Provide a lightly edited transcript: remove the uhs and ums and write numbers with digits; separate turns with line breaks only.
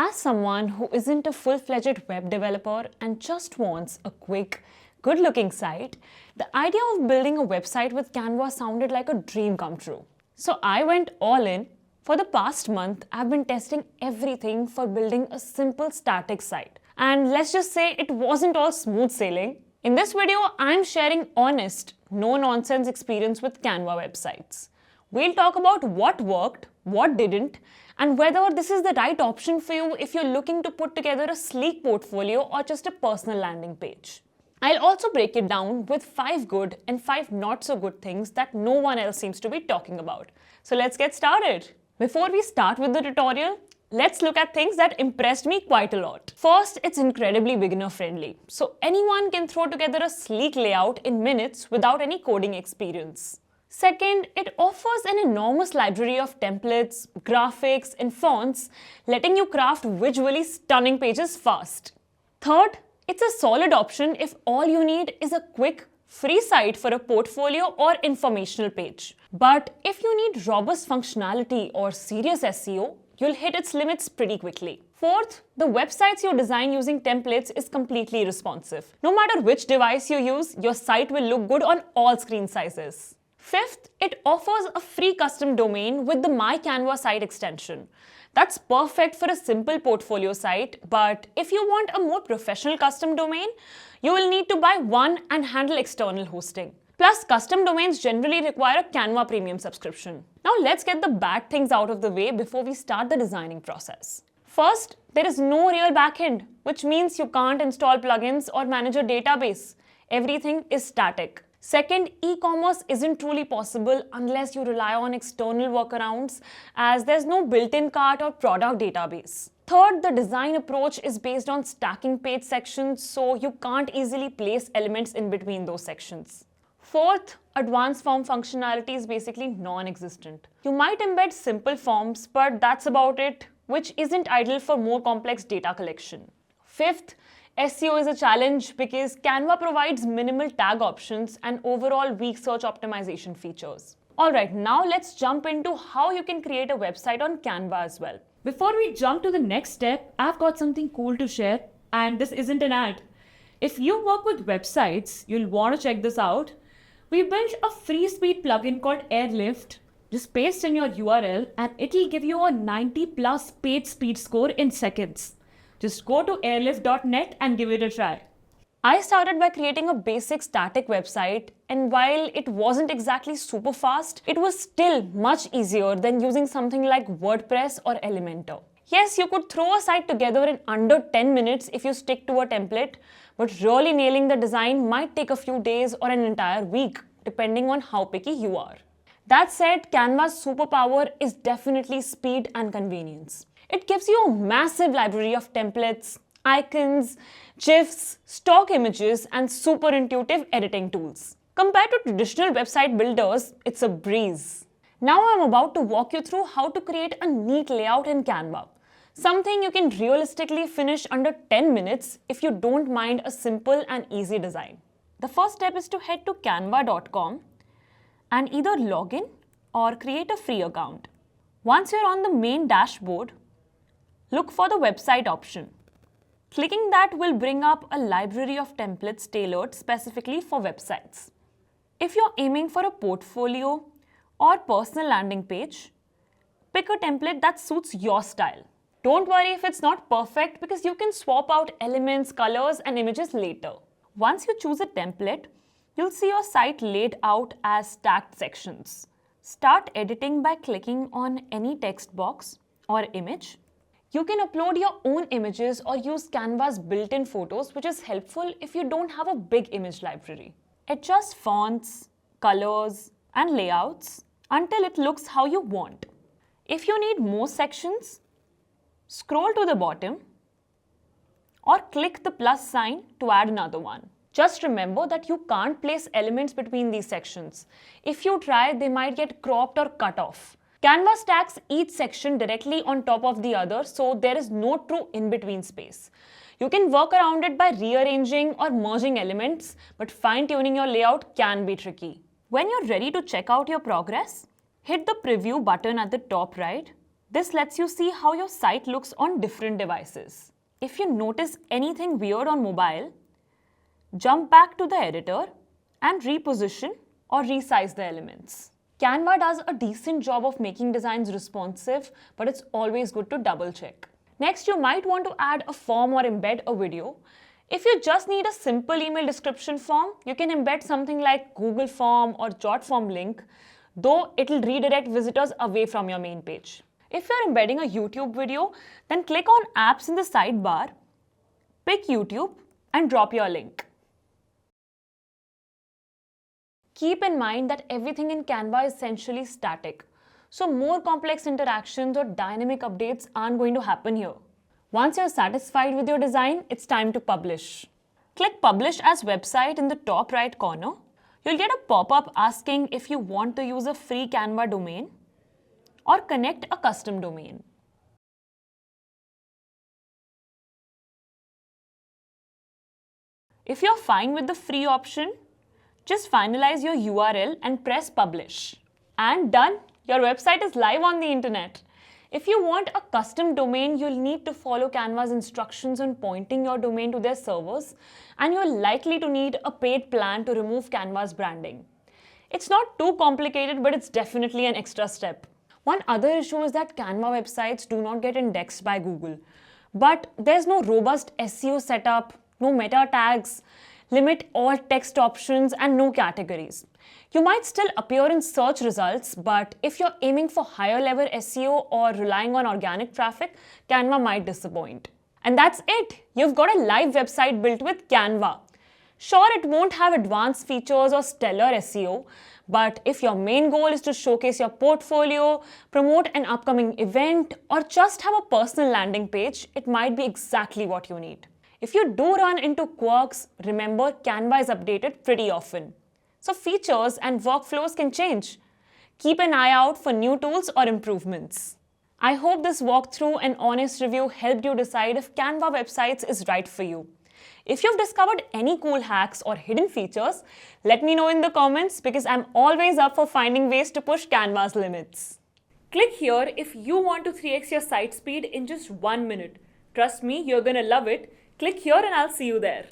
As someone who isn't a full-fledged web developer and just wants a quick, good-looking site, the idea of building a website with Canva sounded like a dream come true. So I went all in. For the past month, I've been testing everything for building a simple static site. And let's just say it wasn't all smooth sailing. In this video, I'm sharing honest, no-nonsense experience with Canva websites. We'll talk about what worked, what didn't, and whether this is the right option for you if you're looking to put together a sleek portfolio or just a personal landing page. I'll also break it down with 5 good and 5 not so good things that no one else seems to be talking about. So let's get started. Before we start with the tutorial, let's look at things that impressed me quite a lot. First, it's incredibly beginner friendly. So anyone can throw together a sleek layout in minutes without any coding experience. Second, it offers an enormous library of templates, graphics, and fonts, letting you craft visually stunning pages fast. Third, it's a solid option if all you need is a quick, free site for a portfolio or informational page. But if you need robust functionality or serious SEO, you'll hit its limits pretty quickly. Fourth, the websites you design using templates is completely responsive. No matter which device you use, your site will look good on all screen sizes. Fifth, it offers a free custom domain with the My Canva site extension. That's perfect for a simple portfolio site, but if you want a more professional custom domain, you will need to buy one and handle external hosting. Plus, custom domains generally require a Canva premium subscription. Now let's get the bad things out of the way before we start the designing process. First, there is no real backend, which means you can't install plugins or manage a database. Everything is static. Second, e-commerce isn't truly possible unless you rely on external workarounds, as there's no built-in cart or product database. Third, the design approach is based on stacking page sections, so you can't easily place elements in between those sections. Fourth, advanced form functionality is basically non-existent. You might embed simple forms, but that's about it, which isn't ideal for more complex data collection. Fifth, SEO is a challenge because Canva provides minimal tag options and overall weak search optimization features. Alright, now let's jump into how you can create a website on Canva as well. Before we jump to the next step, I've got something cool to share, and this isn't an ad. If you work with websites, you'll want to check this out. We built a free speed plugin called Airlift. Just paste in your URL and it'll give you a 90+ page speed score in seconds. Just go to airlift.net and give it a try. I started by creating a basic static website, and while it wasn't exactly super fast, it was still much easier than using something like WordPress or Elementor. Yes, you could throw a site together in under 10 minutes if you stick to a template, but really nailing the design might take a few days or an entire week, depending on how picky you are. That said, Canva's superpower is definitely speed and convenience. It gives you a massive library of templates, icons, GIFs, stock images, and super intuitive editing tools. Compared to traditional website builders, it's a breeze. Now I'm about to walk you through how to create a neat layout in Canva. Something you can realistically finish under 10 minutes if you don't mind a simple and easy design. The first step is to head to canva.com and either log in or create a free account. Once you're on the main dashboard, look for the website option. Clicking that will bring up a library of templates tailored specifically for websites. If you're aiming for a portfolio or personal landing page, pick a template that suits your style. Don't worry if it's not perfect because you can swap out elements, colors, and images later. Once you choose a template, you'll see your site laid out as stacked sections. Start editing by clicking on any text box or image. You can upload your own images or use Canva's built-in photos, which is helpful if you don't have a big image library. Adjust fonts, colors, and layouts until it looks how you want. If you need more sections, scroll to the bottom or click the plus sign to add another one. Just remember that you can't place elements between these sections. If you try, they might get cropped or cut off. Canva stacks each section directly on top of the other, so there is no true in-between space. You can work around it by rearranging or merging elements, but fine-tuning your layout can be tricky. When you're ready to check out your progress, hit the preview button at the top right This lets you see how your site looks on different devices. If you notice anything weird on mobile, jump back to the editor and reposition or resize the elements. Canva does a decent job of making designs responsive, but it's always good to double check. Next, you might want to add a form or embed a video. If you just need a simple email description form, you can embed something like Google Form or Jotform link, though it'll redirect visitors away from your main page. If you're embedding a YouTube video, then click on Apps in the sidebar, pick YouTube, and drop your link. Keep in mind that everything in Canva is essentially static, so more complex interactions or dynamic updates aren't going to happen here. Once you're satisfied with your design, it's time to publish. Click Publish as Website in the top right corner. You'll get a pop-up asking if you want to use a free Canva domain or connect a custom domain. If you're fine with the free option, just finalize your URL and press Publish. And done! Your website is live on the internet. If you want a custom domain, you'll need to follow Canva's instructions on pointing your domain to their servers, and you're likely to need a paid plan to remove Canva's branding. It's not too complicated, but it's definitely an extra step. One other issue is that Canva websites do not get indexed by Google. But there's no robust SEO setup, no meta tags, limit all text options, and no categories. You might still appear in search results, but if you're aiming for higher level SEO or relying on organic traffic, Canva might disappoint. And that's it! You've got a live website built with Canva. Sure, it won't have advanced features or stellar SEO, but if your main goal is to showcase your portfolio, promote an upcoming event, or just have a personal landing page, it might be exactly what you need. If you do run into quirks, remember Canva is updated pretty often. So features and workflows can change. Keep an eye out for new tools or improvements. I hope this walkthrough and honest review helped you decide if Canva websites is right for you. If you've discovered any cool hacks or hidden features, let me know in the comments because I'm always up for finding ways to push Canva's limits. Click here if you want to 3x your site speed in just 1 minute. Trust me, you're gonna love it. Click here and I'll see you there.